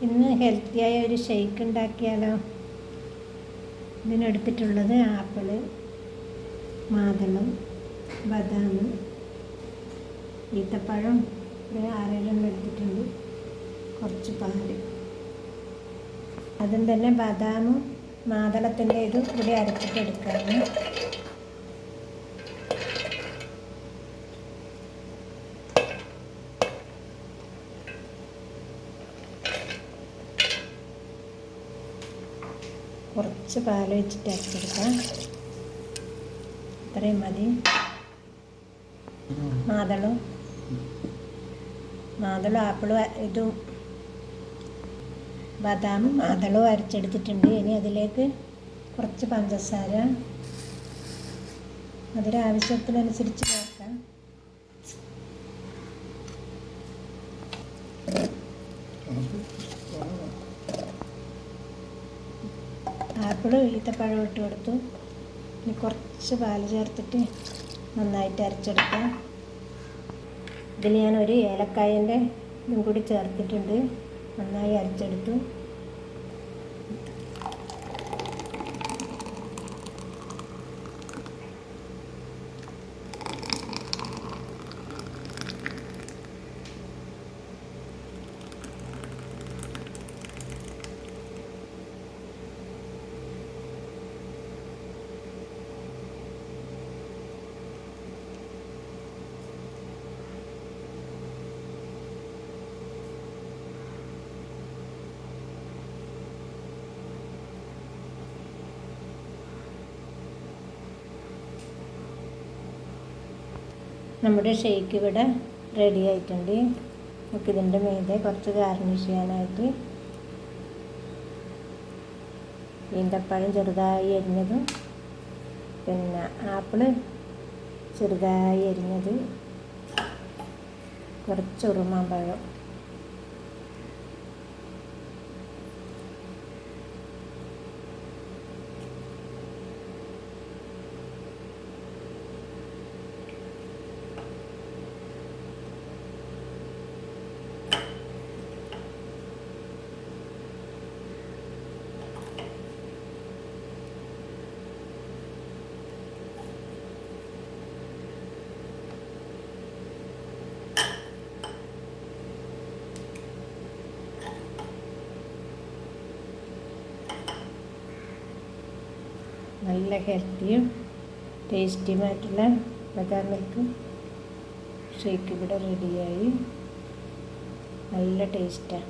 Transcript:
ഇന്ന് ഹെൽത്തിയായ ഒരു ഷെയ്ക്ക് ഉണ്ടാക്കിയാലോ. ഇതിനെടുത്തിട്ടുള്ളത് ആപ്പിള്, മാതളം, ബദാം, ഈത്തപ്പഴം ഒരു 6-7 എടുത്തിട്ടുണ്ട്, കുറച്ച് പാല്. അതും തന്നെ ബദാമും മാതളത്തിൻ്റെ ഇതും കൂടി അരച്ചിട്ടെടുക്കാണ്. കുറച്ച് പാൽ വെച്ചിട്ട് അരച്ചെടുക്കാം, ഇത്രയും മതി. മാതളം ആപ്പിളും ഇതും ബദാമും മാതളവും അരച്ചെടുത്തിട്ടുണ്ട്. ഇനി അതിലേക്ക് കുറച്ച് പഞ്ചസാര, അതിനാവശ്യത്തിനനുസരിച്ച് ചേർക്കാം. ആപ്പിളും ഈത്തപ്പഴം ഇട്ട് കൊടുത്തു. ഇനി കുറച്ച് പാൽ ചേർത്തിട്ട് നന്നായിട്ട് അരച്ചെടുക്കാം. ഇതിൽ ഞാൻ ഒരു ഏലക്കായൻ്റെ ഇതും കൂടി ചേർത്തിട്ടുണ്ട്, നന്നായി അരച്ചെടുത്തു. നമ്മുടെ ഷേക്ക് ഇവിടെ റെഡി ആയിട്ടുണ്ട്. നമുക്കിതിൻ്റെ മീതെ കുറച്ച് ഗാർണിഷ് ചെയ്യാനായിട്ട് ഈന്തപ്പഴം ചെറുതായി അരിഞ്ഞതും, പിന്നെ ആപ്പിള് ചെറുതായി അരിഞ്ഞത്, കുറച്ച് ഉറുമാമ്പഴം, നല്ല ഹെൽത്തിയും ടേസ്റ്റിയുമായിട്ടുള്ള ബദാം മിൽക്ക് ഷേക്ക് ഇവിടെ റെഡിയായി. നല്ല ടേസ്റ്റാണ്.